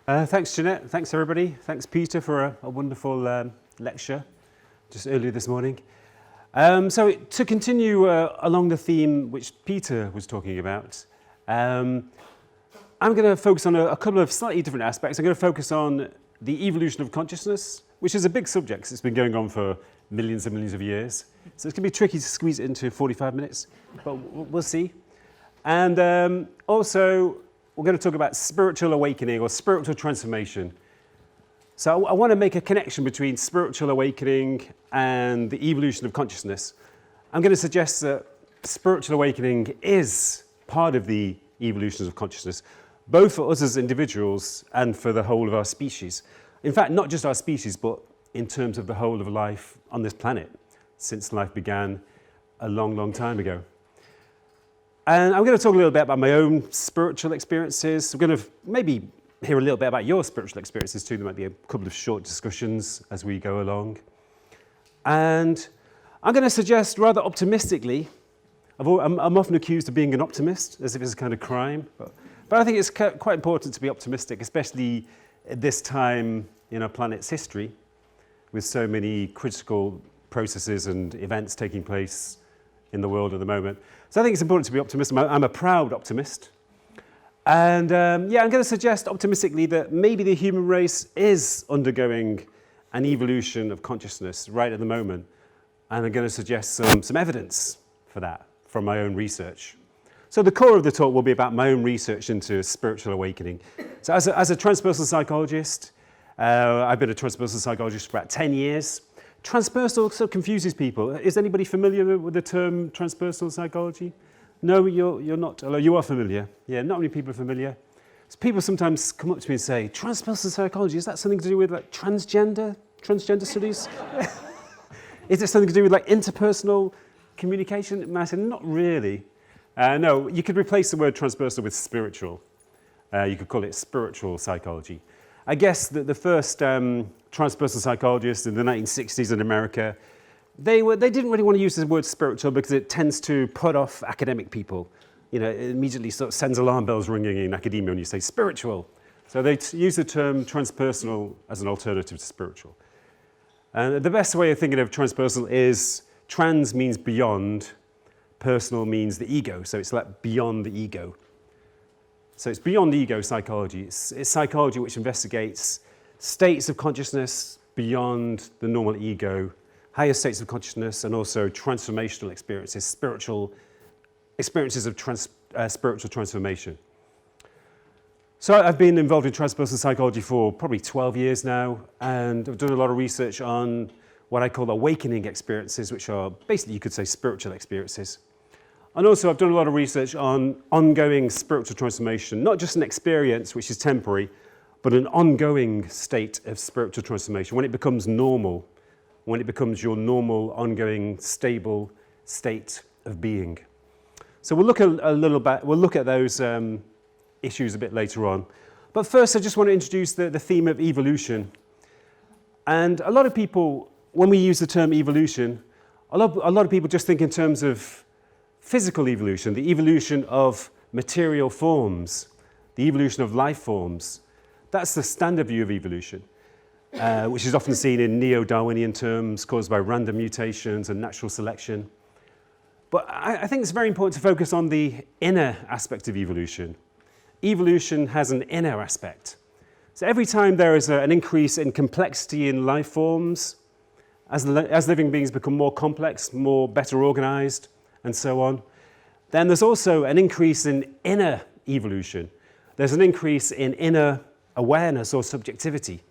Thanks, Jeanette. Thanks, everybody. Thanks, Peter, for a wonderful lecture just earlier this morning. To continue along the theme which Peter was talking about, I'm going to focus on a couple of slightly different aspects. I'm going to focus on the evolution of consciousness, which is a big subject 'cause it's been going on for millions and millions of years. So it's going to be tricky to squeeze it into 45 minutes, but we'll see. And also, we're going to talk about spiritual awakening or spiritual transformation. So I want to make a connection between spiritual awakening and the evolution of consciousness. I'm going to suggest that spiritual awakening is part of the evolution of consciousness, both for us as individuals and for the whole of our species. In fact, not just our species, but in terms of the whole of life on this planet, since life began a long, long time ago. And I'm going to talk a little bit about my own spiritual experiences. I'm going to maybe hear a little bit about your spiritual experiences too. There might be a couple of short discussions as we go along. And I'm going to suggest rather optimistically, I'm often accused of being an optimist, as if it's a kind of crime. But I think it's quite important to be optimistic, especially at this time in our planet's history, with so many critical processes and events taking place in the world at the moment. So I think it's important to be optimistic. I'm a proud optimist. And I'm going to suggest optimistically that maybe the human race is undergoing an evolution of consciousness right at the moment. And I'm going to suggest some evidence for that from my own research. So the core of the talk will be about my own research into spiritual awakening. So as a transpersonal psychologist, I've been a transpersonal psychologist for about 10 years. Transpersonal sort of confuses people. Is anybody familiar with the term transpersonal psychology? No, you're not. Although you are familiar. Yeah, not many people are familiar. So people sometimes come up to me and say, transpersonal psychology, is that something to do with like transgender studies? Is it something to do with like interpersonal communication? And I said, not really. No, you could replace the word transpersonal with spiritual. You could call it spiritual psychology. I guess that the first transpersonal psychologists in the 1960s in America, they didn't really want to use the word spiritual because it tends to put off academic people. You know, it immediately sort of sends alarm bells ringing in academia when you say spiritual. So they use the term transpersonal as an alternative to spiritual. And the best way of thinking of transpersonal is trans means beyond, personal means the ego. So it's like beyond the ego. So it's beyond ego psychology. It's psychology which investigates states of consciousness beyond the normal ego, higher states of consciousness, and also transformational experiences, spiritual experiences of spiritual transformation. So I've been involved in transpersonal psychology for probably 12 years now, and I've done a lot of research on what I call awakening experiences, which are basically, you could say, spiritual experiences. And also I've done a lot of research on ongoing spiritual transformation, not just an experience which is temporary, but an ongoing state of spiritual transformation, when it becomes normal, when it becomes your normal, ongoing, stable state of being. So we'll look at those issues a bit later on. But first I just want to introduce the theme of evolution. And a lot of people, when we use the term evolution, a lot of people just think in terms of physical evolution, the evolution of material forms, the evolution of life forms. That's the standard view of evolution, which is often seen in neo-Darwinian terms caused by random mutations and natural selection. But I think it's very important to focus on the inner aspect of evolution. Evolution has an inner aspect. So every time there is an increase in complexity in life forms, as living beings become more complex, better organized, and so on, then there's also an increase in inner evolution. There's an increase in inner awareness or subjectivity.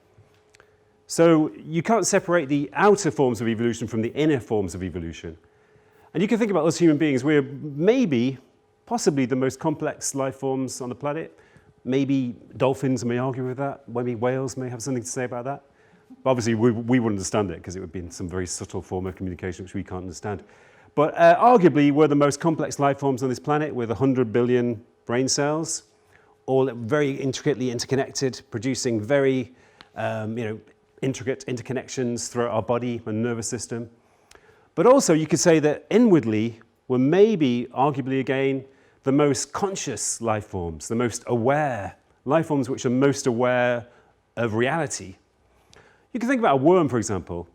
So you can't separate the outer forms of evolution from the inner forms of evolution. And you can think about us human beings, we're possibly the most complex life forms on the planet. Maybe dolphins may argue with that. Maybe whales may have something to say about that. But obviously we wouldn't understand it because it would be in some very subtle form of communication which we can't understand. But arguably, we're the most complex life forms on this planet with 100 billion brain cells, all very intricately interconnected, producing very intricate interconnections throughout our body and nervous system. But also, you could say that inwardly, we're maybe, arguably again, the most conscious life forms, the most aware life forms which are most aware of reality. You can think about a worm, for example.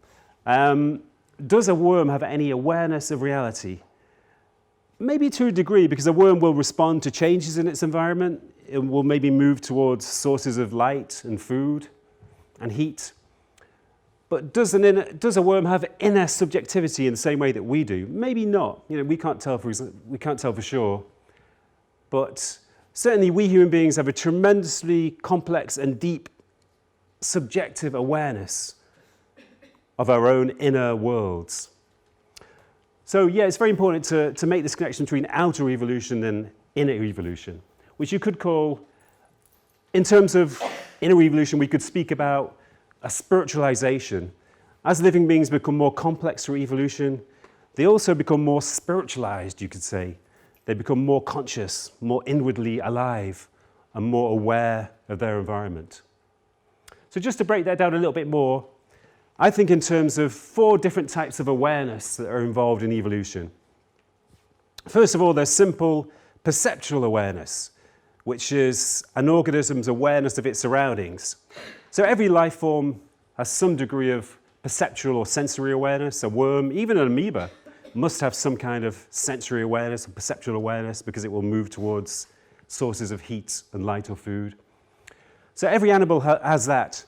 Does a worm have any awareness of reality? Maybe to a degree, because a worm will respond to changes in its environment. It will maybe move towards sources of light and food and heat. But does a worm have inner subjectivity in the same way that we do? Maybe not. We can't tell for sure. But certainly we human beings have a tremendously complex and deep subjective awareness of our own inner worlds. So yeah, it's very important to make this connection between outer evolution and inner evolution, which you could call, in terms of inner evolution, we could speak about a spiritualization. As living beings become more complex through evolution, they also become more spiritualized, you could say. They become more conscious, more inwardly alive, and more aware of their environment. So just to break that down a little bit more, I think in terms of 4 different types of awareness that are involved in evolution. First of all, there's simple perceptual awareness, which is an organism's awareness of its surroundings. So every life form has some degree of perceptual or sensory awareness. A worm, even an amoeba, must have some kind of sensory awareness or perceptual awareness because it will move towards sources of heat and light or food. So every animal has that.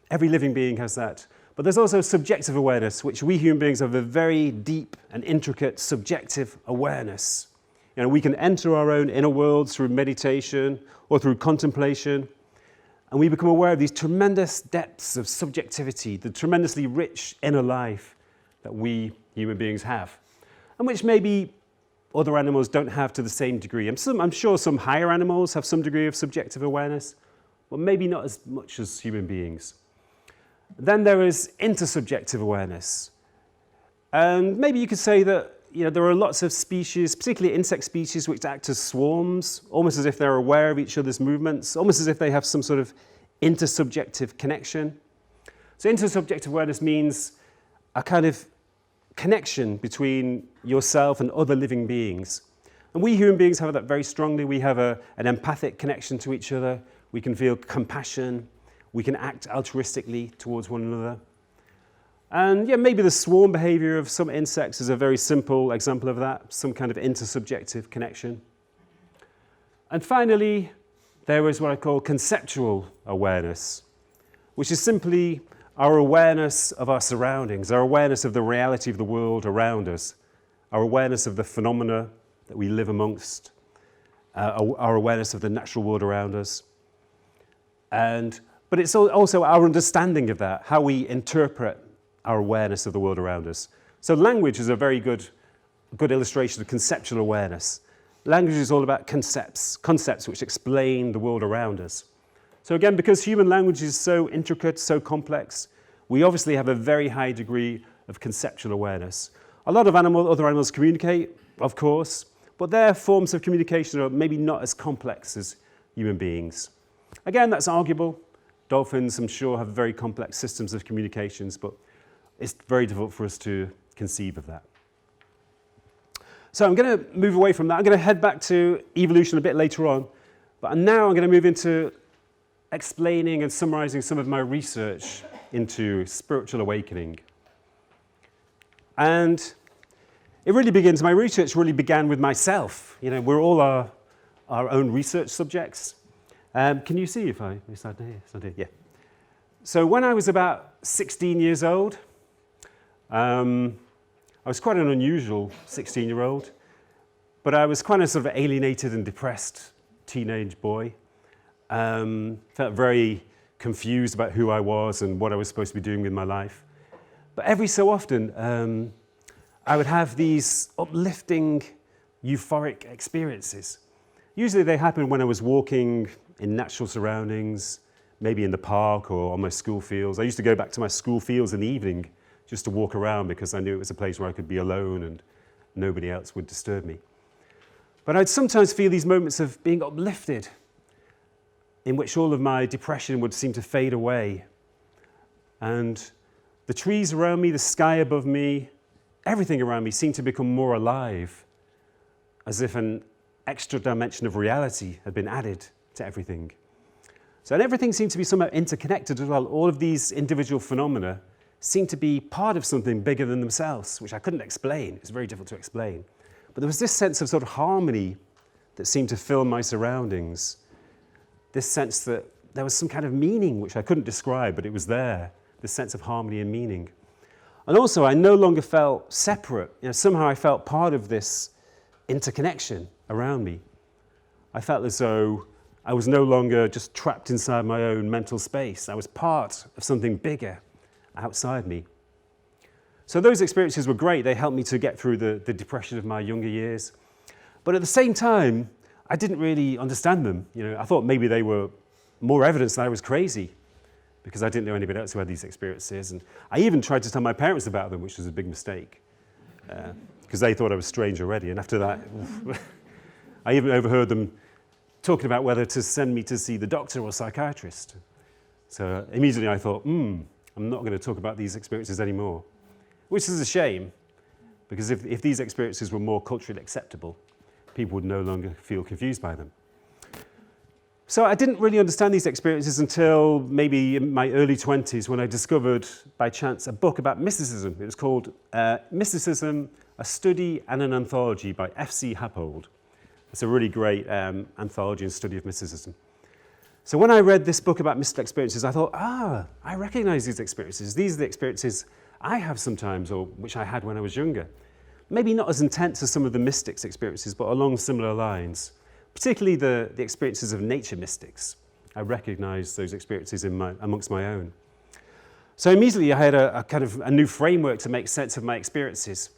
Every living being has that. But there's also subjective awareness, which we human beings have a very deep and intricate subjective awareness. We can enter our own inner worlds through meditation or through contemplation, and we become aware of these tremendous depths of subjectivity, the tremendously rich inner life that we human beings have, and which maybe other animals don't have to the same degree. I'm sure some higher animals have some degree of subjective awareness, but maybe not as much as human beings. Then there is intersubjective awareness. And maybe you could say that there are lots of species, particularly insect species, which act as swarms, almost as if they're aware of each other's movements, almost as if they have some sort of intersubjective connection. So intersubjective awareness means a kind of connection between yourself and other living beings. And we human beings have that very strongly. We have an empathic connection to each other. We can feel compassion. We can act altruistically towards one another. And yeah, maybe the swarm behavior of some insects is a very simple example of that, some kind of intersubjective connection. And finally, there is what I call conceptual awareness, which is simply our awareness of our surroundings, our awareness of the reality of the world around us, our awareness of the phenomena that we live amongst, our awareness of the natural world around us. But it's also our understanding of that, how we interpret our awareness of the world around us. So language is a very good illustration of conceptual awareness. Language is all about concepts which explain the world around us. So again, because human language is so intricate, so complex, we obviously have a very high degree of conceptual awareness. A lot of other animals communicate, of course, but their forms of communication are maybe not as complex as human beings. Again, that's arguable. Dolphins, I'm sure, have very complex systems of communications, but it's very difficult for us to conceive of that. So I'm going to move away from that. I'm going to head back to evolution a bit later on, but now I'm going to move into explaining and summarizing some of my research into spiritual awakening. And my research really began with myself. We're all our own research subjects. Can you see if I start here? Yeah. So when I was about 16 years old, I was quite an unusual 16-year-old, but I was quite a sort of alienated and depressed teenage boy. Felt very confused about who I was and what I was supposed to be doing with my life. But every so often, I would have these uplifting, euphoric experiences. Usually they happen when I was walking in natural surroundings, maybe in the park or on my school fields. I used to go back to my school fields in the evening just to walk around because I knew it was a place where I could be alone and nobody else would disturb me. But I'd sometimes feel these moments of being uplifted in which all of my depression would seem to fade away. And the trees around me, the sky above me, everything around me seemed to become more alive, as if an extra dimension of reality had been added to everything. So and everything seemed to be somehow interconnected as well. All of these individual phenomena seemed to be part of something bigger than themselves, which I couldn't explain. It's very difficult to explain. But there was this sense of sort of harmony that seemed to fill my surroundings. This sense that there was some kind of meaning which I couldn't describe, but it was there, this sense of harmony and meaning. And also, I no longer felt separate. Somehow I felt part of this interconnection around me. I felt as though I was no longer just trapped inside my own mental space. I was part of something bigger outside me. So those experiences were great. They helped me to get through the depression of my younger years. But at the same time, I didn't really understand them. I thought maybe they were more evidence that I was crazy because I didn't know anybody else who had these experiences. And I even tried to tell my parents about them, which was a big mistake because they thought I was strange already. And after that, I even overheard them talking about whether to send me to see the doctor or psychiatrist. So immediately I thought, I'm not going to talk about these experiences anymore, which is a shame, because if these experiences were more culturally acceptable, people would no longer feel confused by them. So I didn't really understand these experiences until maybe in my early 20s when I discovered by chance a book about mysticism. It was called Mysticism, A Study and an Anthology by F.C. Happold. It's a really great anthology and study of mysticism. So when I read this book about mystical experiences, I thought, I recognize these experiences. These are the experiences I have sometimes, or which I had when I was younger. Maybe not as intense as some of the mystics' experiences, but along similar lines. Particularly the experiences of nature mystics. I recognize those experiences amongst my own. So immediately I had a kind of a new framework to make sense of my experiences.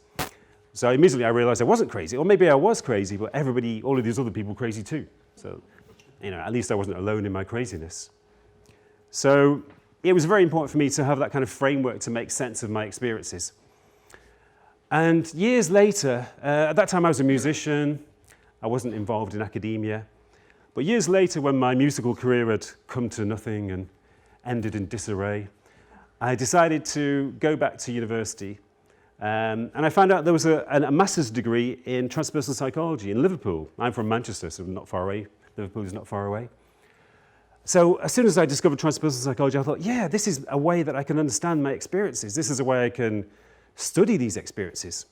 So immediately I realized I wasn't crazy, or maybe I was crazy, but all of these other people were crazy too. So, at least I wasn't alone in my craziness. So it was very important for me to have that kind of framework to make sense of my experiences. And years later, at that time I was a musician, I wasn't involved in academia, but years later when my musical career had come to nothing and ended in disarray, I decided to go back to university. And I found out there was a master's degree in transpersonal psychology in Liverpool. I'm from Manchester, so not far away. Liverpool is not far away. So as soon as I discovered transpersonal psychology, I thought, this is a way that I can understand my experiences. This is a way I can study these experiences.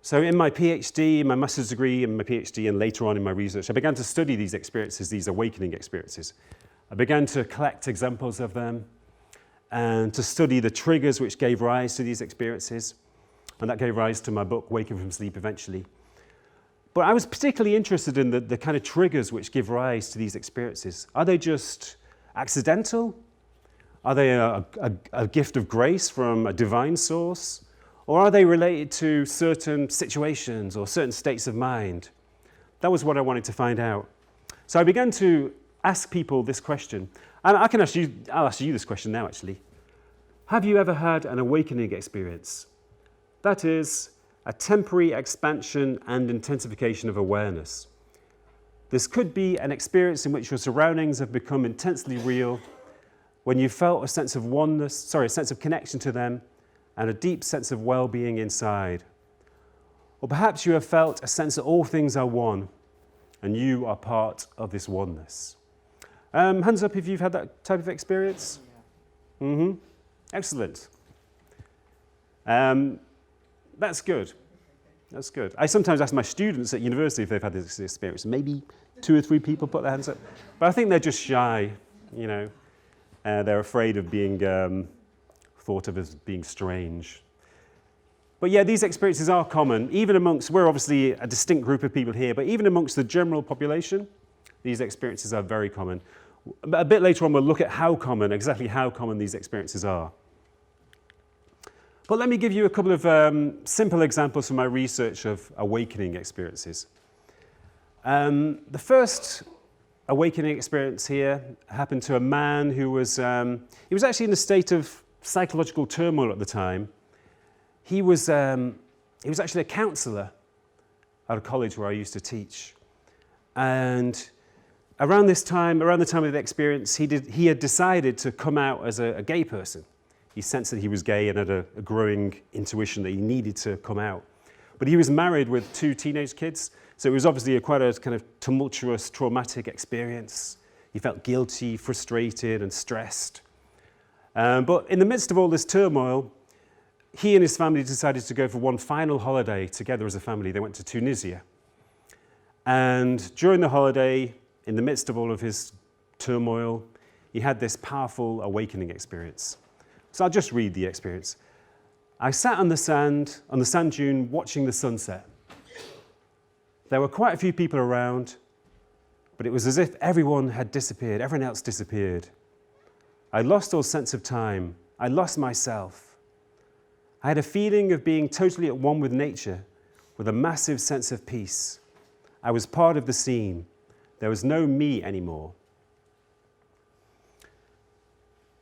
So in my PhD, my master's degree, and my PhD, and later on in my research, I began to study these experiences, these awakening experiences. I began to collect examples of them and to study the triggers which gave rise to these experiences. And that gave rise to my book, Waking from Sleep, eventually. But I was particularly interested in the kind of triggers which give rise to these experiences. Are they just accidental? Are they a gift of grace from a divine source? Or are they related to certain situations or certain states of mind? That was what I wanted to find out. So I began to ask people this question. And I'll ask you this question now, actually. Have you ever had an awakening experience? That is, a temporary expansion and intensification of awareness. This could be an experience in which your surroundings have become intensely real, when you felt a sense of oneness, a sense of connection to them, and a deep sense of well-being inside. Or perhaps you have felt a sense that all things are one, and you are part of this oneness. Hands up if you've had that type of experience. Yeah. Excellent. That's good. That's good. I sometimes ask my students at university if they've had this experience. Maybe 2 or 3 people put their hands up. But I think they're just shy, they're afraid of being thought of as being strange. But yeah, these experiences are common, even amongst, we're obviously a distinct group of people here, but even amongst the general population, these experiences are very common. A bit later on, we'll look at exactly how common these experiences are. But let me give you a couple of simple examples from my research of awakening experiences. The first awakening experience here happened to a man who was actually in a state of psychological turmoil at the time. He was actually a counsellor at a college where I used to teach. And around the time of the experience, he had decided to come out as a gay person. He sensed that he was gay and had a growing intuition that he needed to come out. But he was married with 2 teenage kids, so it was obviously quite a kind of tumultuous, traumatic experience. He felt guilty, frustrated, and stressed. But in the midst of all this turmoil, he and his family decided to go for one final holiday together as a family. They went to Tunisia. And during the holiday, in the midst of all of his turmoil, he had this powerful awakening experience. So I'll just read the experience. I sat on the sand dune, watching the sunset. There were quite a few people around, but it was as if everyone had disappeared, everyone else disappeared. I lost all sense of time. I lost myself. I had a feeling of being totally at one with nature, with a massive sense of peace. I was part of the scene. There was no me anymore.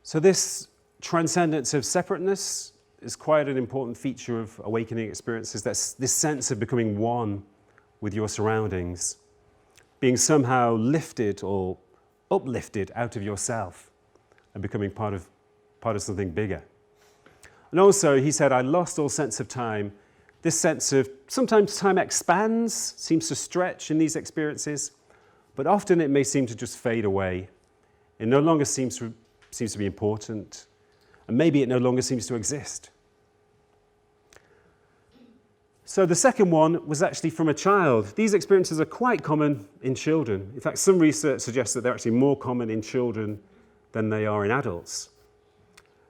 So this transcendence of separateness is quite an important feature of awakening experiences. That's this sense of becoming one with your surroundings, being somehow lifted or uplifted out of yourself and becoming part of something bigger. And also, he said, I lost all sense of time. This sense of, sometimes time expands, seems to stretch in these experiences, but often it may seem to just fade away. It no longer seems to be important, and maybe it no longer seems to exist. So the second one was actually from a child. These experiences are quite common in children. In fact, some research suggests that they're actually more common in children than they are in adults.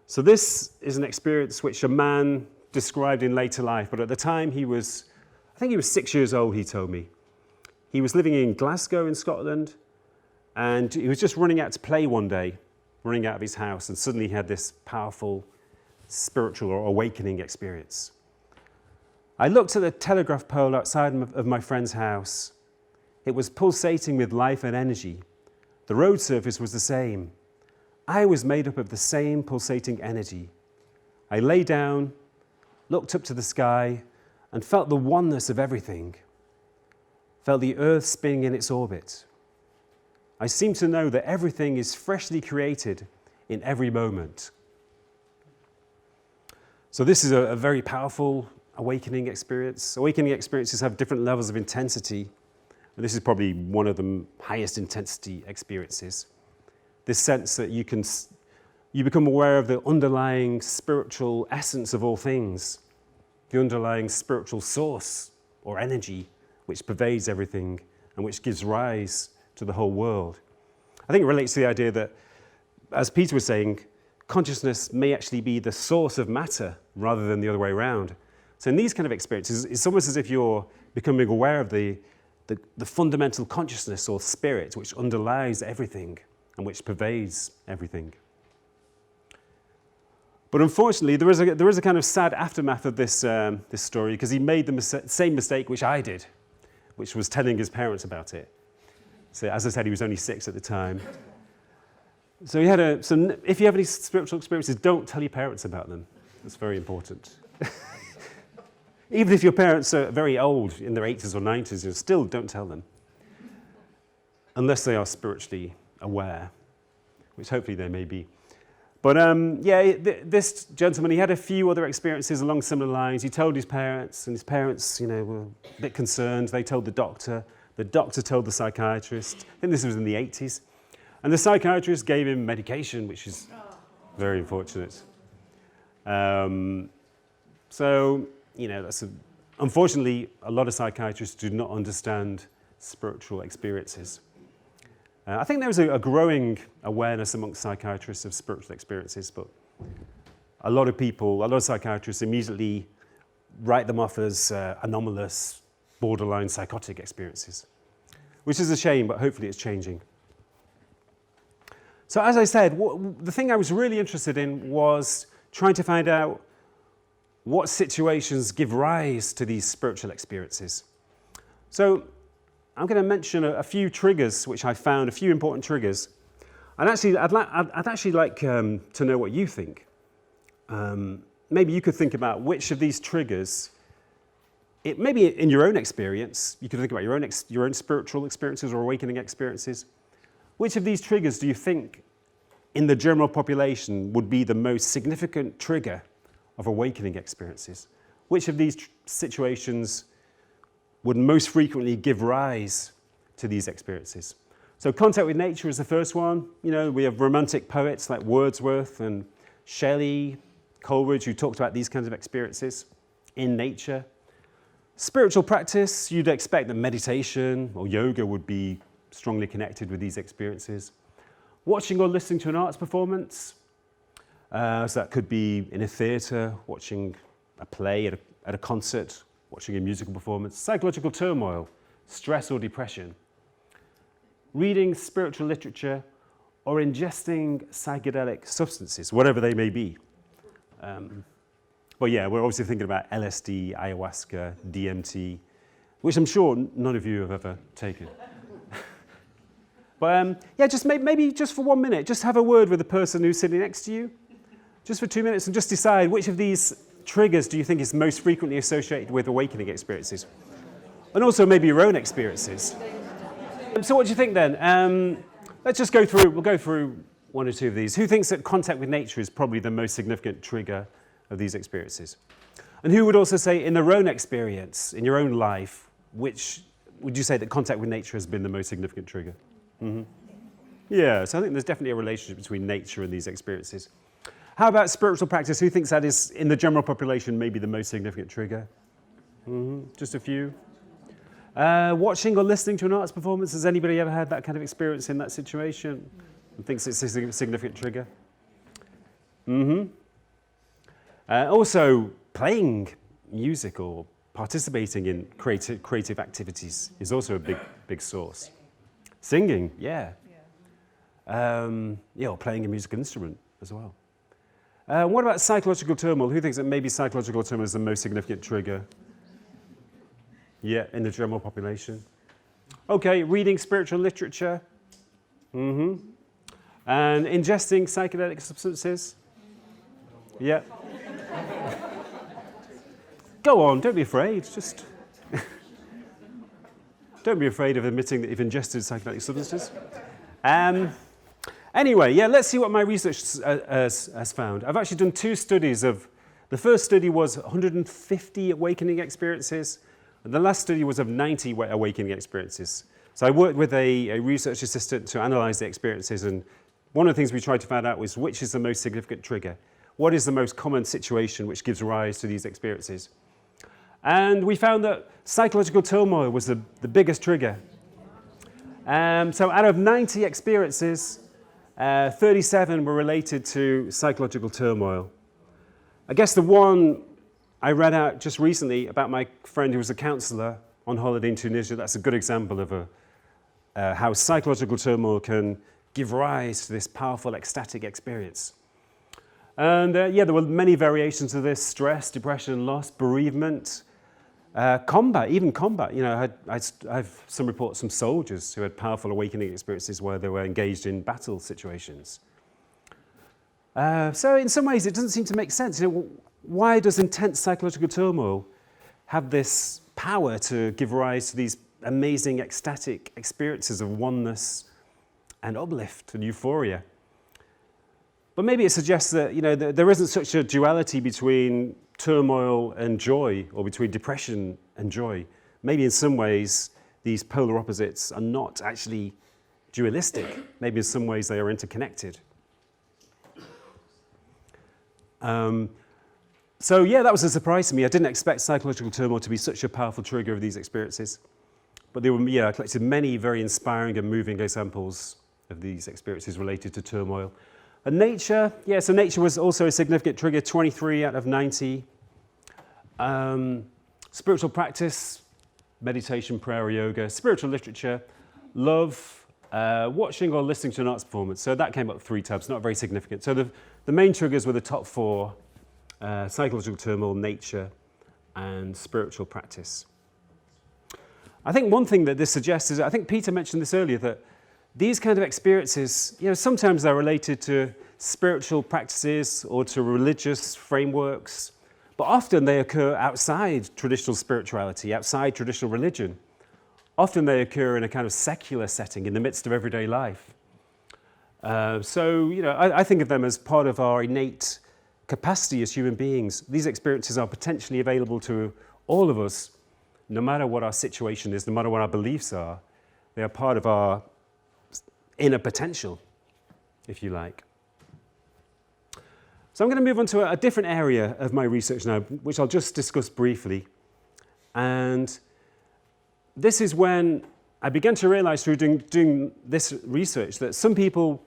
So this is an experience which a man described in later life, but at the time I think he was 6 years old, he told me. He was living in Glasgow in Scotland, and he was just running out to play one day, running out of his house, and suddenly he had this powerful spiritual or awakening experience. I looked at the telegraph pole outside of my friend's house. It was pulsating with life and energy. The road surface was the same. I was made up of the same pulsating energy. I lay down, looked up to the sky, and felt the oneness of everything. Felt the earth spinning in its orbit. I seemed to know that everything is freshly created in every moment. So this is a very powerful awakening experience. Awakening experiences have different levels of intensity, and this is probably one of the highest intensity experiences. This sense that you become aware of the underlying spiritual essence of all things, the underlying spiritual source or energy which pervades everything and which gives rise to the whole world. I think it relates to the idea that, as Peter was saying, consciousness may actually be the source of matter rather than the other way around. So in these kind of experiences, it's almost as if you're becoming aware of the fundamental consciousness or spirit which underlies everything and which pervades everything. But unfortunately, there is a kind of sad aftermath of this story, because he made the same mistake which I did, which was telling his parents about it. So as I said, he was only 6 at the time. So if you have any spiritual experiences, don't tell your parents about them. That's very important. Even if your parents are very old, in their 80s or 90s, you still don't tell them. Unless they are spiritually aware, which hopefully they may be. But this gentleman, he had a few other experiences along similar lines. He told his parents, and his parents, were a bit concerned. They told the doctor. The doctor told the psychiatrist. I think this was in the 80s. And the psychiatrist gave him medication, which is very unfortunate. Unfortunately, a lot of psychiatrists do not understand spiritual experiences. I think there is a growing awareness amongst psychiatrists of spiritual experiences, but a lot of psychiatrists immediately write them off as anomalous, borderline psychotic experiences, which is a shame, but hopefully it's changing. So as I said, the thing I was really interested in was trying to find out what situations give rise to these spiritual experiences. So I'm going to mention a few triggers which I found, a few important triggers. And actually, I'd actually like to know what you think. Maybe you could think about which of these triggers, maybe in your own experience, you could think about your own spiritual experiences or awakening experiences. Which of these triggers do you think in the general population would be the most significant trigger of awakening experiences? Which of these situations would most frequently give rise to these experiences? So contact with nature is the first one. You know, we have romantic poets like Wordsworth and Shelley, Coleridge, who talked about these kinds of experiences in nature. Spiritual practice, you'd expect that meditation or yoga would be strongly connected with these experiences. Watching or listening to an arts performance, so that could be in a theatre, watching a play at a concert, watching a musical performance. Psychological turmoil, stress or depression. Reading spiritual literature or ingesting psychedelic substances, whatever they may be. But yeah, we're obviously thinking about LSD, ayahuasca, DMT, which I'm sure none of you have ever taken. But yeah, just maybe just for 1 minute, just have a word with the person who's sitting next to you, just for 2 minutes, and just decide which of these triggers do you think is most frequently associated with awakening experiences, and also maybe your own experiences. So what do you think then? Let's just go through, we'll go through one or two of these. Who thinks that contact with nature is probably the most significant trigger of these experiences? And who would also say in their own experience, in your own life, which would you say that contact with nature has been the most significant trigger? Mm-hmm. Yeah, so I think there's definitely a relationship between nature and these experiences. How about spiritual practice? Who thinks that is, in the general population, maybe the most significant trigger? Mm-hmm. Just a few. Watching or listening to an arts performance, has anybody ever had that kind of experience in that situation and thinks it's a significant trigger? Mm-hmm. Also, playing music or participating in creative activities is also a big source. Singing, yeah. Or playing a musical instrument as well. What about psychological turmoil? Who thinks that maybe psychological turmoil is the most significant trigger? Yeah, in the general population. Okay, reading spiritual literature. Mm-hmm. And ingesting psychedelic substances. Yeah. Go on, don't be afraid. Just don't be afraid of admitting that you've ingested psychedelic substances. Anyway, yeah, let's see what my research has found. I've actually done 2 studies of, the first study was 150 awakening experiences, and the last study was of 90 awakening experiences. So I worked with a research assistant to analyze the experiences, and one of the things we tried to find out was which is the most significant trigger. What is the most common situation which gives rise to these experiences? And we found that psychological turmoil was the biggest trigger. So out of 90 experiences, 37 were related to psychological turmoil. I guess the one I read out just recently about my friend who was a counselor on holiday in Tunisia, that's a good example of how psychological turmoil can give rise to this powerful ecstatic experience. And yeah, there were many variations of this: stress, depression, loss, bereavement, combat, even combat. You know, I have some reports from soldiers who had powerful awakening experiences where they were engaged in battle situations. So in some ways, it doesn't seem to make sense. You know, why does intense psychological turmoil have this power to give rise to these amazing ecstatic experiences of oneness and uplift and euphoria? But maybe it suggests that, you know, there isn't such a duality between turmoil and joy, or between depression and joy. Maybe in some ways these polar opposites are not actually dualistic. Maybe in some ways they are interconnected. So yeah, that was a surprise to me. I didn't expect psychological turmoil to be such a powerful trigger of these experiences. But they were, I collected many very inspiring and moving examples of these experiences related to turmoil. And nature, so nature was also a significant trigger, 23 out of 90. Spiritual practice, meditation, prayer, yoga, spiritual literature, love, watching or listening to an arts performance. So that came up 3 tabs, not very significant. So the main triggers were the top 4, psychological turmoil, nature, and spiritual practice. I think one thing that this suggests is, I think Peter mentioned this earlier, that these kind of experiences, sometimes they're related to spiritual practices or to religious frameworks, but often they occur outside traditional spirituality, outside traditional religion. Often they occur in a kind of secular setting in the midst of everyday life. So, I think of them as part of our innate capacity as human beings. These experiences are potentially available to all of us, no matter what our situation is, no matter what our beliefs are. They are part of our inner potential, if you like. So I'm going to move on to a different area of my research now, which I'll just discuss briefly. And this is when I began to realize through doing this research that some people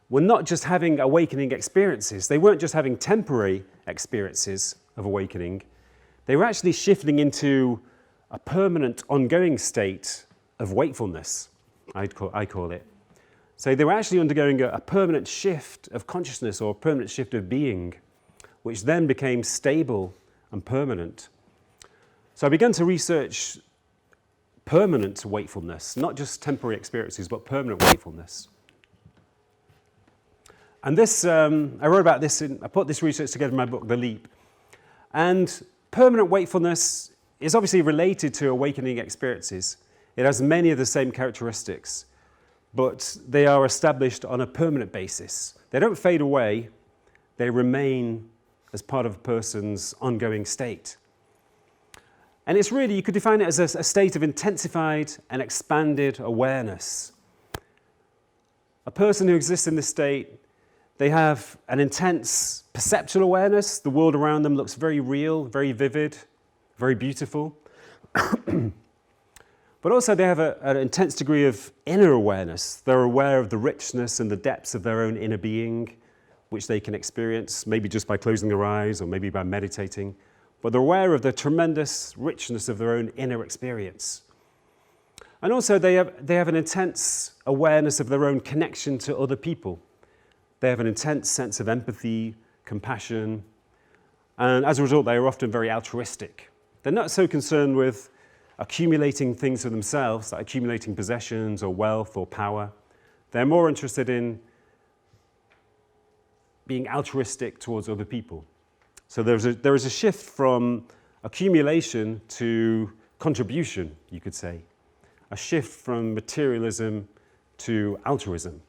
were not just having awakening experiences. They weren't just having temporary experiences of awakening. They were actually shifting into a permanent, ongoing state of wakefulness, I call it. So they were actually undergoing a permanent shift of consciousness or a permanent shift of being, which then became stable and permanent. So I began to research permanent wakefulness, not just temporary experiences, but permanent wakefulness. And this, I wrote about this, I put this research together in my book, The Leap. And permanent wakefulness is obviously related to awakening experiences. It has many of the same characteristics, but they are established on a permanent basis. They don't fade away, they remain as part of a person's ongoing state. And it's really, you could define it as a state of intensified and expanded awareness. A person who exists in this state, they have an intense perceptual awareness. The world around them looks very real, very vivid, very beautiful. But also they have an intense degree of inner awareness. They're aware of the richness and the depths of their own inner being, which they can experience, maybe just by closing their eyes or maybe by meditating. But they're aware of the tremendous richness of their own inner experience. And also they have an intense awareness of their own connection to other people. They have an intense sense of empathy, compassion, and as a result, they are often very altruistic. They're not so concerned with accumulating things for themselves, like accumulating possessions or wealth or power. They're more interested in being altruistic towards other people. So there is a shift from accumulation to contribution, you could say. A shift from materialism to altruism.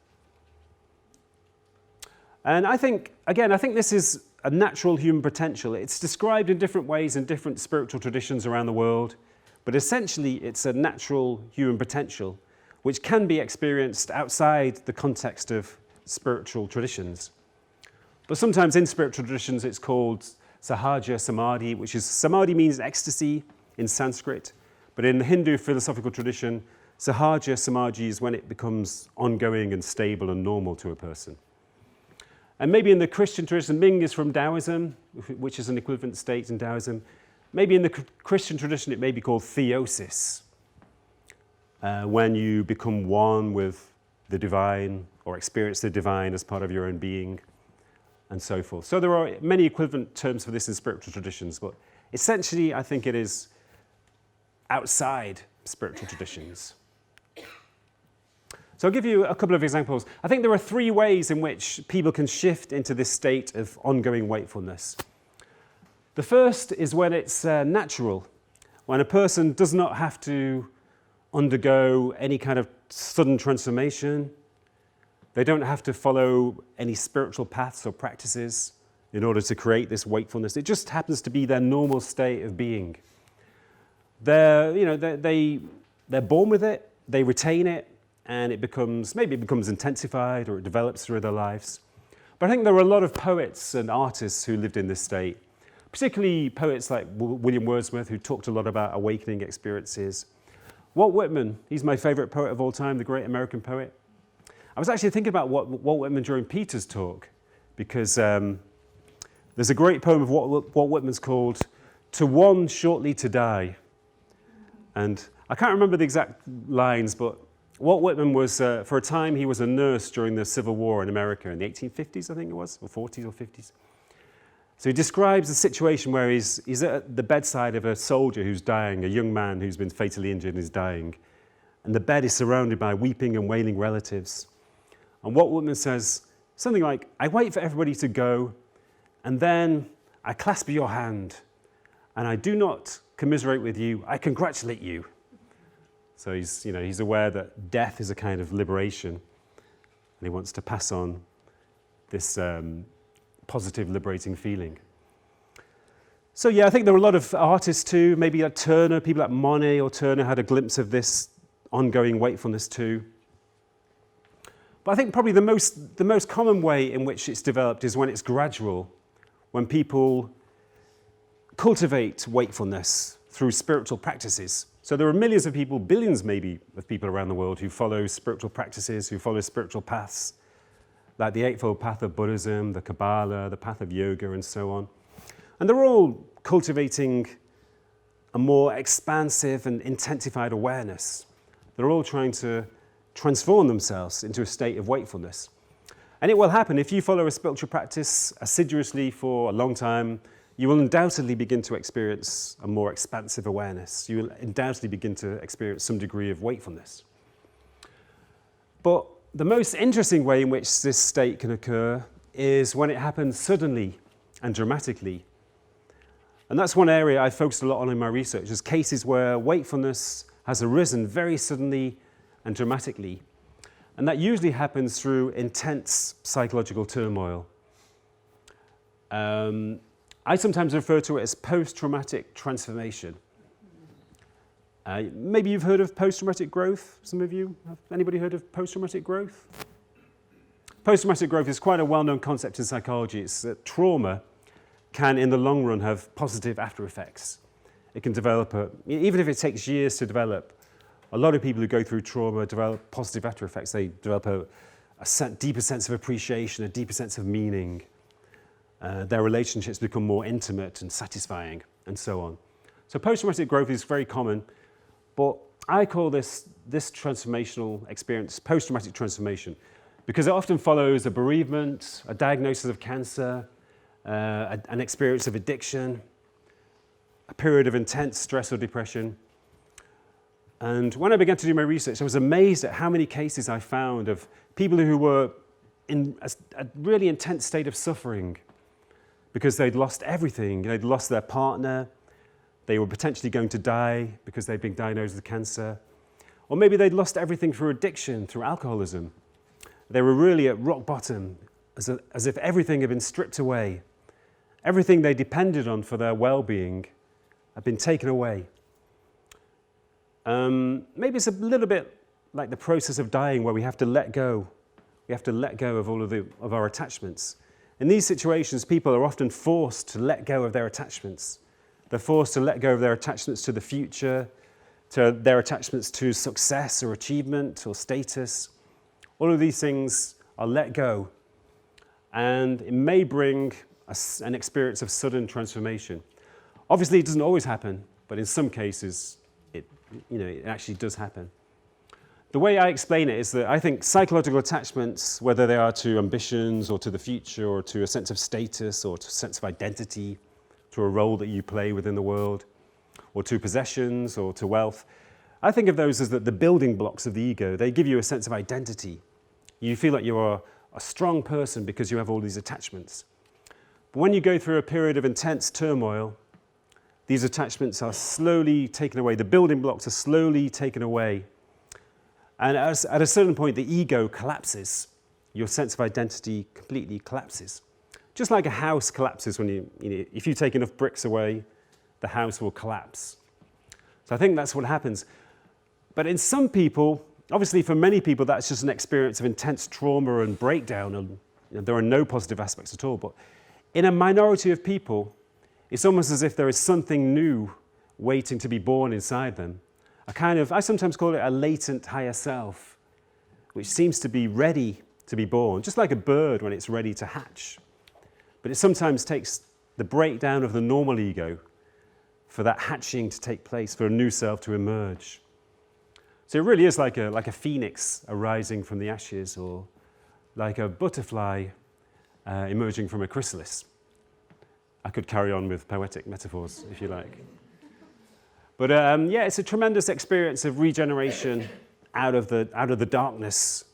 And I think this is a natural human potential. It's described in different ways in different spiritual traditions around the world, but essentially it's a natural human potential which can be experienced outside the context of spiritual traditions. But sometimes in spiritual traditions it's called sahaja samadhi, which is, samadhi means ecstasy in Sanskrit, but in the Hindu philosophical tradition, sahaja samadhi is when it becomes ongoing and stable and normal to a person. And maybe in the Christian tradition, Ming is from Taoism, which is an equivalent state in Taoism. Maybe in the Christian tradition, it may be called theosis, when you become one with the divine or experience the divine as part of your own being, and so forth. So there are many equivalent terms for this in spiritual traditions, but essentially, I think it is outside spiritual traditions. So I'll give you a couple of examples. I think there are three ways in which people can shift into this state of ongoing wakefulness. The first is when it's natural, when a person does not have to undergo any kind of sudden transformation. They don't have to follow any spiritual paths or practices in order to create this wakefulness. It just happens to be their normal state of being. They're born with it, they retain it, and maybe it becomes intensified or it develops through their lives. But I think there were a lot of poets and artists who lived in this state, particularly poets like William Wordsworth, who talked a lot about awakening experiences. Walt Whitman, he's my favorite poet of all time, the great American poet. I was actually thinking about Walt Whitman during Peter's talk, because there's a great poem of Walt Whitman's called "To One Shortly to Die." And I can't remember the exact lines, but Walt Whitman was, for a time, he was a nurse during the Civil War in America in the 1850s, I think it was, or 40s or 50s. So he describes a situation where he's at the bedside of a soldier who's dying, a young man who's been fatally injured and is dying. And the bed is surrounded by weeping and wailing relatives. And Walt Whitman says something like, "I wait for everybody to go, and then I clasp your hand, and I do not commiserate with you, I congratulate you." So he's aware that death is a kind of liberation, and he wants to pass on this positive, liberating feeling. So yeah, I think there were a lot of artists too, maybe like Turner, people like Monet or Turner had a glimpse of this ongoing wakefulness too. But I think probably the most common way in which it's developed is when it's gradual, when people cultivate wakefulness through spiritual practices. So there are millions of people, billions maybe, of people around the world who follow spiritual practices, who follow spiritual paths, like the Eightfold Path of Buddhism, the Kabbalah, the Path of Yoga, and so on. And they're all cultivating a more expansive and intensified awareness. They're all trying to transform themselves into a state of wakefulness. And it will happen if you follow a spiritual practice assiduously for a long time. You will undoubtedly begin to experience a more expansive awareness. You will undoubtedly begin to experience some degree of wakefulness. But the most interesting way in which this state can occur is when it happens suddenly and dramatically. And that's one area I've focused a lot on in my research, is cases where wakefulness has arisen very suddenly and dramatically. And that usually happens through intense psychological turmoil. I sometimes refer to it as post-traumatic transformation. Maybe you've heard of post-traumatic growth, some of you? Have anybody heard of post-traumatic growth? Post-traumatic growth is quite a well-known concept in psychology. It's that trauma can, in the long run, have positive after effects. It can develop, even if it takes years to develop, a lot of people who go through trauma develop positive after effects. They develop a deeper sense of appreciation, a deeper sense of meaning. Their relationships become more intimate and satisfying, and so on. So post-traumatic growth is very common, but I call this transformational experience post-traumatic transformation because it often follows a bereavement, a diagnosis of cancer, an experience of addiction, a period of intense stress or depression. And when I began to do my research, I was amazed at how many cases I found of people who were in a really intense state of suffering because they'd lost everything. They'd lost their partner, they were potentially going to die because they'd been diagnosed with cancer, or maybe they'd lost everything through addiction, through alcoholism. They were really at rock bottom, as if everything had been stripped away. Everything they depended on for their well-being had been taken away. Maybe it's a little bit like the process of dying where we have to let go. We have to let go of all of our attachments. In these situations, people are often forced to let go of their attachments. They're forced to let go of their attachments to the future, to their attachments to success or achievement or status. All of these things are let go. And it may bring an experience of sudden transformation. Obviously, it doesn't always happen, but in some cases, it actually does happen. The way I explain it is that I think psychological attachments, whether they are to ambitions or to the future or to a sense of status or to a sense of identity, to a role that you play within the world, or to possessions or to wealth, I think of those as the building blocks of the ego. They give you a sense of identity. You feel like you are a strong person because you have all these attachments. But when you go through a period of intense turmoil, these attachments are slowly taken away. The building blocks are slowly taken away. And at a certain point, the ego collapses. Your sense of identity completely collapses. Just like a house collapses when if you take enough bricks away, the house will collapse. So I think that's what happens. But in some people, obviously for many people, that's just an experience of intense trauma and breakdown, and there are no positive aspects at all. But in a minority of people, it's almost as if there is something new waiting to be born inside them. I sometimes call it a latent higher self, which seems to be ready to be born, just like a bird when it's ready to hatch. But it sometimes takes the breakdown of the normal ego for that hatching to take place, for a new self to emerge. So it really is like a phoenix arising from the ashes, or like a butterfly emerging from a chrysalis. I could carry on with poetic metaphors, if you like. But it's a tremendous experience of regeneration out of the darkness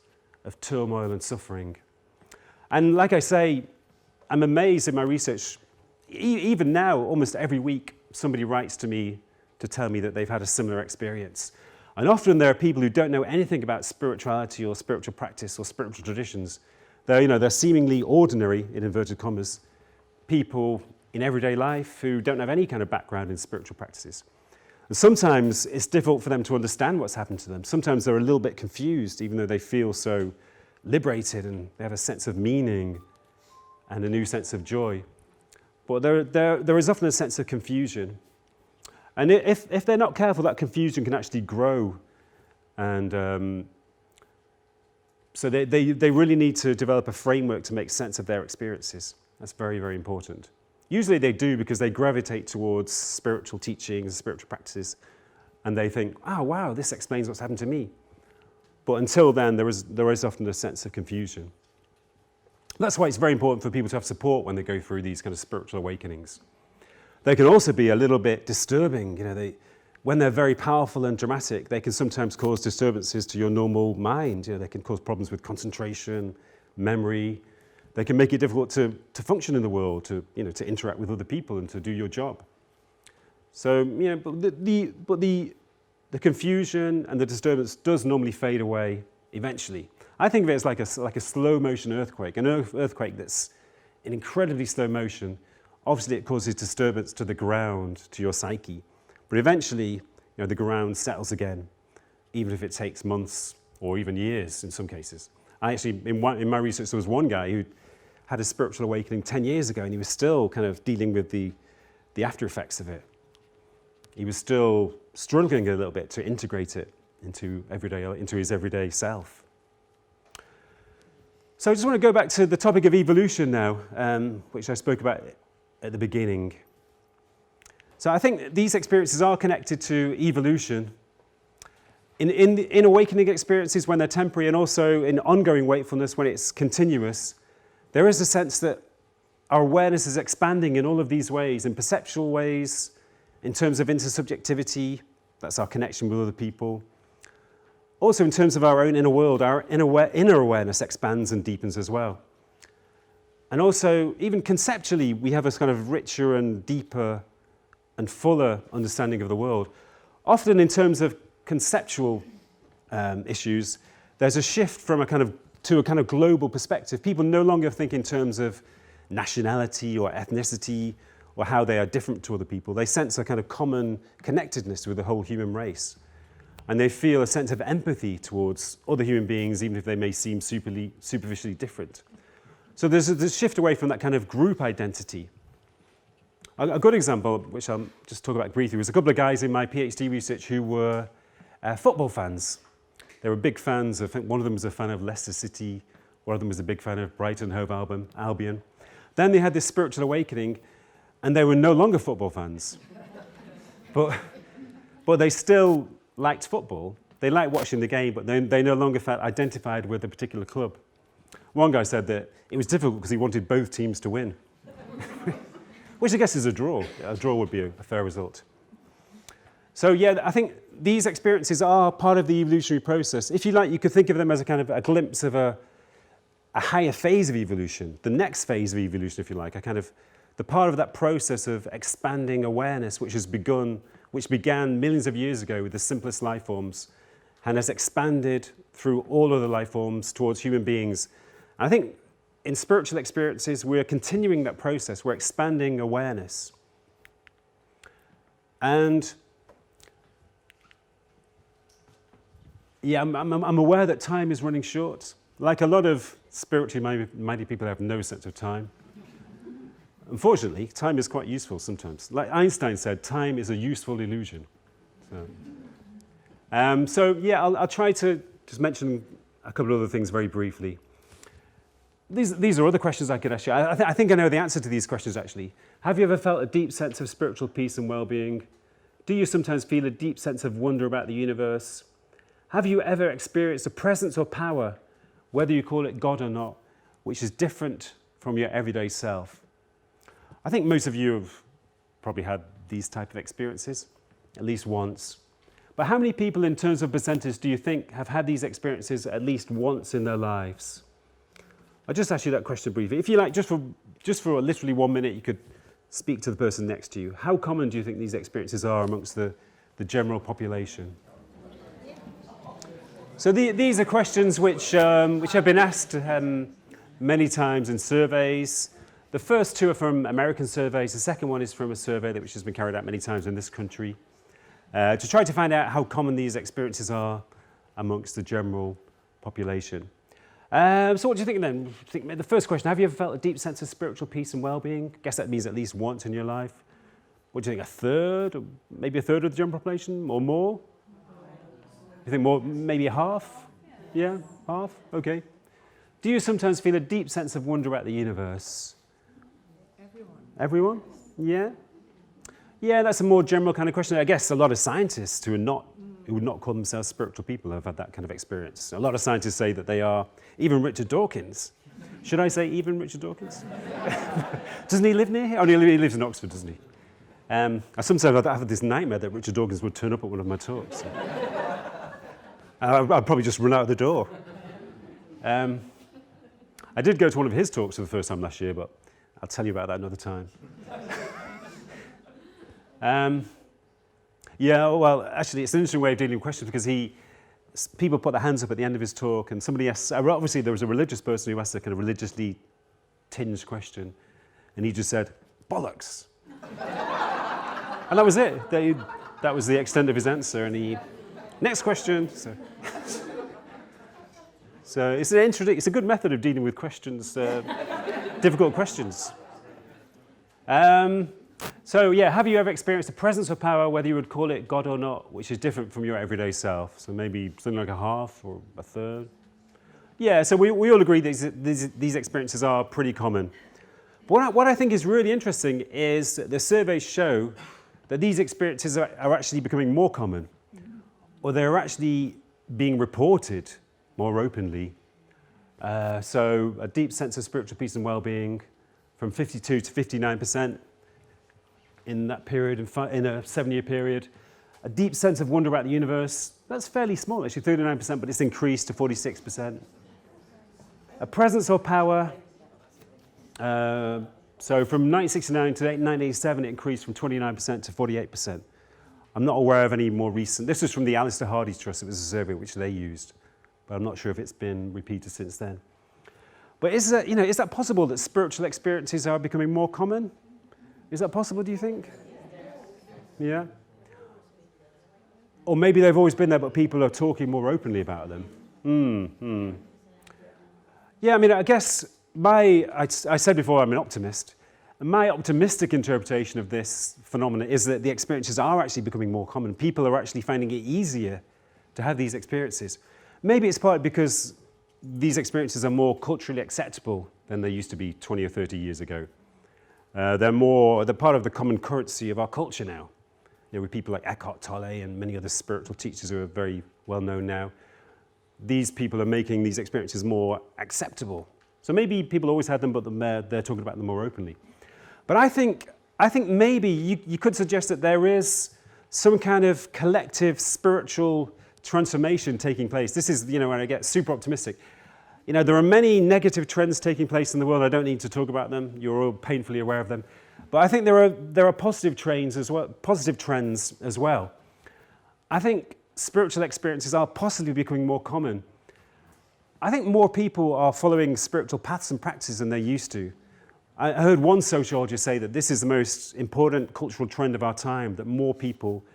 of turmoil and suffering. And like I say, I'm amazed in my research. Even now, almost every week, somebody writes to me to tell me that they've had a similar experience. And often there are people who don't know anything about spirituality or spiritual practice or spiritual traditions. They're seemingly ordinary, in inverted commas, people in everyday life who don't have any kind of background in spiritual practices. And sometimes it's difficult for them to understand what's happened to them. Sometimes they're a little bit confused, even though they feel so liberated and they have a sense of meaning and a new sense of joy. But there is often a sense of confusion. And if they're not careful, that confusion can actually grow. And so they really need to develop a framework to make sense of their experiences. That's very, very important. Usually they do because they gravitate towards spiritual teachings, spiritual practices, and they think, oh, wow, this explains what's happened to me. But until then, there is often a sense of confusion. That's why it's very important for people to have support when they go through these kind of spiritual awakenings. They can also be a little bit disturbing. When they're very powerful and dramatic, they can sometimes cause disturbances to your normal mind. They can cause problems with concentration, memory. They can make it difficult to function in the world, to interact with other people and to do your job. So, but the confusion and the disturbance does normally fade away eventually. I think of it as like a slow motion earthquake, an earthquake that's in incredibly slow motion. Obviously, it causes disturbance to the ground, to your psyche. But eventually, the ground settles again, even if it takes months or even years in some cases. I actually, in my research, there was one guy who had a spiritual awakening 10 years ago, and he was still kind of dealing with the after effects of it. He was still struggling a little bit to integrate it into his everyday self. So I just want to go back to the topic of evolution now, which I spoke about at the beginning. So I think these experiences are connected to evolution. In awakening experiences when they're temporary, and also in ongoing wakefulness when it's continuous, there is a sense that our awareness is expanding in all of these ways, in perceptual ways, in terms of intersubjectivity, that's our connection with other people. Also in terms of our own inner world, our inner awareness expands and deepens as well. And also, even conceptually, we have a kind of richer and deeper and fuller understanding of the world. Often in terms of conceptual issues, there's a shift from to a kind of global perspective. People no longer think in terms of nationality or ethnicity or how they are different to other people. They sense a kind of common connectedness with the whole human race. And they feel a sense of empathy towards other human beings, even if they may seem superficially different. So there's a shift away from that kind of group identity. A good example, which I'll just talk about briefly, was a couple of guys in my PhD research who were football fans. They were big fans. I think one of them was a fan of Leicester City. One of them was a big fan of Brighton Hove Albion. Then they had this spiritual awakening, and they were no longer football fans. but they still liked football. They liked watching the game, but they no longer felt identified with a particular club. One guy said that it was difficult because he wanted both teams to win, which I guess is a draw. A draw would be a fair result. So yeah, I think these experiences are part of the evolutionary process. If you like, you could think of them as a kind of a glimpse of a higher phase of evolution, the next phase of evolution, if you like, the part of that process of expanding awareness, which began millions of years ago with the simplest life forms, and has expanded through all other life forms towards human beings. And I think in spiritual experiences, we're continuing that process. We're expanding awareness. And yeah, I'm aware that time is running short. Like a lot of spiritually minded people, have no sense of time. Unfortunately, time is quite useful sometimes. Like Einstein said, time is a useful illusion. So yeah, I'll try to just mention a couple of other things very briefly. These are other questions I could ask you. I think I know the answer to these questions, actually. Have you ever felt a deep sense of spiritual peace and well-being? Do you sometimes feel a deep sense of wonder about the universe? Have you ever experienced a presence or power, whether you call it God or not, which is different from your everyday self? I think most of you have probably had these type of experiences, at least once. But how many people, in terms of percentage, do you think have had these experiences at least once in their lives? I'll just ask you that question briefly. If you like, just for literally 1 minute, you could speak to the person next to you. How common do you think these experiences are amongst the general population? So these are questions which have been asked many times in surveys. The first two are from American surveys. The second one is from a survey which has been carried out many times in this country to try to find out how common these experiences are amongst the general population. So what do you think then? The first question, have you ever felt a deep sense of spiritual peace and well-being? I guess that means at least once in your life. What do you think, a third? Or maybe a third of the general population or more? You think more, maybe half? Yeah, half? Okay. Do you sometimes feel a deep sense of wonder about the universe? Everyone? Yeah? Yeah, that's a more general kind of question. I guess a lot of scientists who would not call themselves spiritual people have had that kind of experience. A lot of scientists say that they are, even Richard Dawkins. Should I say even Richard Dawkins? Doesn't he live near here? Oh, he lives in Oxford, doesn't he? I sometimes have this nightmare that Richard Dawkins would turn up at one of my talks. I'd probably just run out of the door. I did go to one of his talks for the first time last year, but I'll tell you about that another time. Yeah, well, actually, it's an interesting way of dealing with questions because people put their hands up at the end of his talk, and somebody asked, obviously there was a religious person who asked a kind of religiously tinged question, and he just said, bollocks. And that was it. That was the extent of his answer, and next question. So it's a good method of dealing with questions, difficult questions. So yeah, have you ever experienced a presence of power, whether you would call it God or not, which is different from your everyday self? So maybe something like a half or a third? Yeah, so we all agree that these experiences are pretty common. But what I think is really interesting is that the surveys show that these experiences are actually becoming more common, or they're actually being reported more openly. So a deep sense of spiritual peace and well-being from 52 to 59%. In that period, in a 7-year period. A deep sense of wonder about the universe, that's fairly small, actually 39%, but it's increased to 46%. A presence or power, so from 1969 to 1987, it increased from 29% to 48%. I'm not aware of any more recent, this was from the Alistair Hardy Trust, it was a survey which they used, but I'm not sure if it's been repeated since then. But is that possible that spiritual experiences are becoming more common? Is that possible, do you think? Yeah? Or maybe they've always been there, but people are talking more openly about them. Yeah, I mean, I guess I said before I'm an optimist. And my optimistic interpretation of this phenomenon is that the experiences are actually becoming more common. People are actually finding it easier to have these experiences. Maybe it's partly because these experiences are more culturally acceptable than they used to be 20 or 30 years ago. They're part of the common currency of our culture now. With people like Eckhart Tolle and many other spiritual teachers who are very well known now. These people are making these experiences more acceptable. So maybe people always had them, but they're talking about them more openly. But I think maybe you could suggest that there is some kind of collective spiritual transformation taking place. This is, when I get super optimistic. There are many negative trends taking place in the world. I don't need to talk about them. You're all painfully aware of them. But I think there are positive trends as well. I think spiritual experiences are possibly becoming more common. I think more people are following spiritual paths and practices than they used to. I heard one sociologist say that this is the most important cultural trend of our time, that more people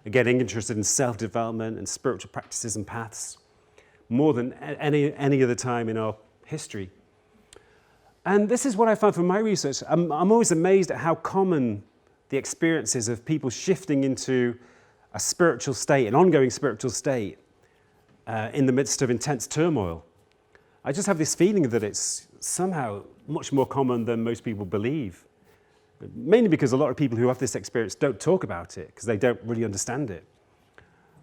are getting interested in self-development and spiritual practices and paths, more than any other time in our history. And this is what I found from my research. I'm always amazed at how common the experiences of people shifting into a spiritual state, an ongoing spiritual state, in the midst of intense turmoil. I just have this feeling that it's somehow much more common than most people believe. Mainly because a lot of people who have this experience don't talk about it, because they don't really understand it.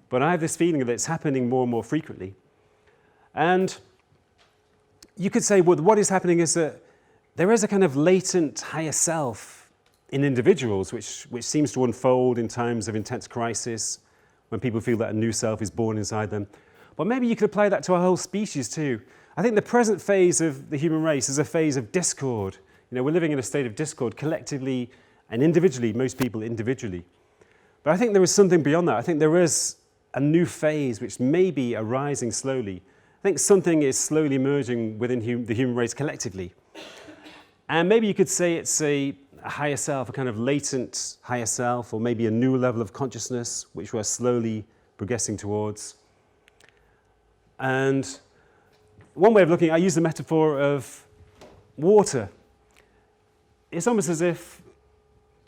But I have this feeling that it's happening more and more frequently. And you could say, well, what is happening is that there is a kind of latent higher self in individuals, which seems to unfold in times of intense crisis, when people feel that a new self is born inside them. But maybe you could apply that to our whole species too. I think the present phase of the human race is a phase of discord. We're living in a state of discord collectively and individually, most people individually. But I think there is something beyond that. I think there is a new phase which may be arising slowly. I think something is slowly emerging within the human race collectively. And maybe you could say it's a higher self, a kind of latent higher self, or maybe a new level of consciousness which we're slowly progressing towards. And one way of looking, I use the metaphor of water. It's almost as if,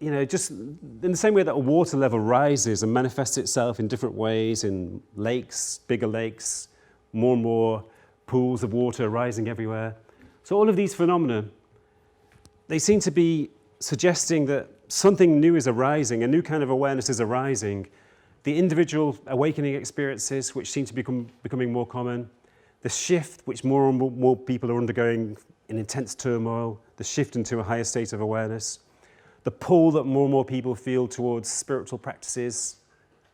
just in the same way that a water level rises and manifests itself in different ways in lakes, bigger lakes, more and more pools of water rising everywhere. So all of these phenomena, they seem to be suggesting that something new is arising, a new kind of awareness is arising. The individual awakening experiences, which seem to be becoming more common, the shift which more and more people are undergoing in intense turmoil, the shift into a higher state of awareness, the pull that more and more people feel towards spiritual practices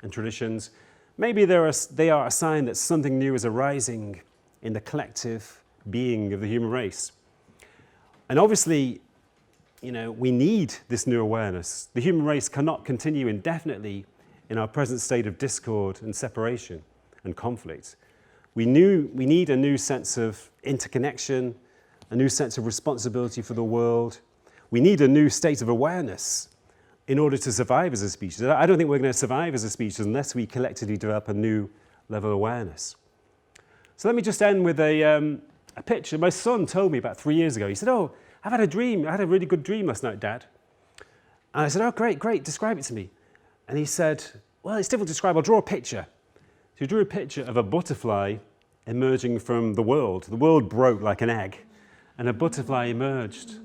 and traditions, maybe they are a sign that something new is arising in the collective being of the human race. And obviously, we need this new awareness. The human race cannot continue indefinitely in our present state of discord and separation and conflict. We need a new sense of interconnection, a new sense of responsibility for the world. We need a new state of awareness in order to survive as a species. I don't think we're going to survive as a species unless we collectively develop a new level of awareness. So let me just end with a picture. My son told me about 3 years ago. He said, "Oh, I've had a dream. I had a really good dream last night, Dad." And I said, "Oh, great. Describe it to me." And he said, "Well, it's difficult to describe. I'll draw a picture." So he drew a picture of a butterfly emerging from the world. The world broke like an egg, and a butterfly emerged.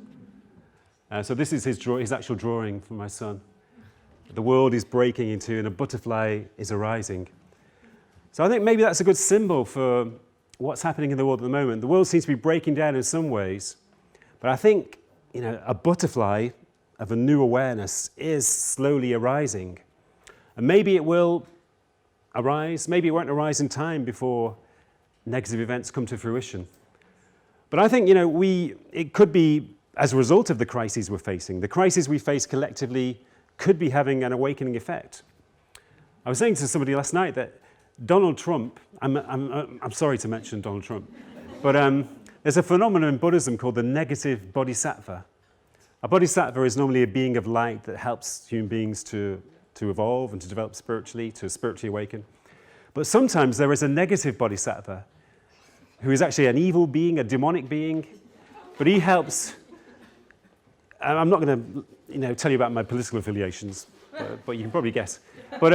So this is his actual drawing for my son. The world is breaking into, and a butterfly is arising. So I think maybe that's a good symbol for what's happening in the world at the moment. The world seems to be breaking down in some ways, but I think a butterfly of a new awareness is slowly arising. And maybe it will arise, maybe it won't arise in time before negative events come to fruition. But I think it could be as a result of the crises we're facing. The crises we face collectively could be having an awakening effect. I was saying to somebody last night that Donald Trump, I'm sorry to mention Donald Trump, but there's a phenomenon in Buddhism called the negative bodhisattva. A bodhisattva is normally a being of light that helps human beings to evolve and to develop spiritually, to spiritually awaken. But sometimes there is a negative bodhisattva who is actually an evil being, a demonic being, but he helps. I'm not going to tell you about my political affiliations, but you can probably guess. But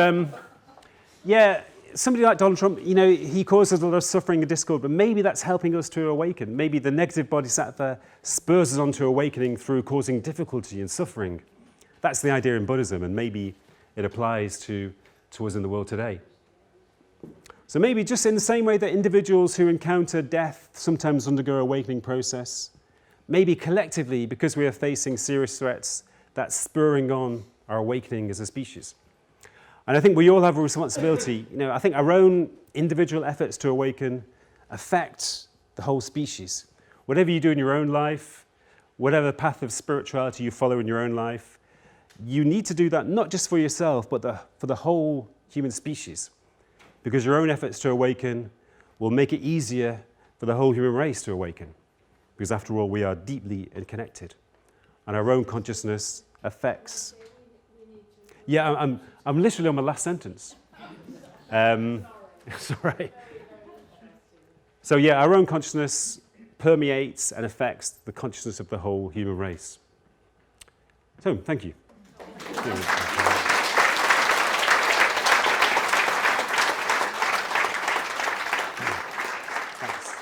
somebody like Donald Trump, he causes a lot of suffering and discord, but maybe that's helping us to awaken. Maybe the negative bodhisattva spurs us on to awakening through causing difficulty and suffering. That's the idea in Buddhism, and maybe it applies to us in the world today. So maybe just in the same way that individuals who encounter death sometimes undergo an awakening process, maybe collectively, because we are facing serious threats, that's spurring on our awakening as a species. And I think we all have a responsibility. I think our own individual efforts to awaken affect the whole species. Whatever you do in your own life, whatever path of spirituality you follow in your own life, you need to do that not just for yourself, but for the whole human species. Because your own efforts to awaken will make it easier for the whole human race to awaken. Because after all, we are deeply interconnected. And our own consciousness affects. Yeah, I'm literally on my last sentence. Sorry. So yeah, our own consciousness permeates and affects the consciousness of the whole human race. So, thank you. Thanks.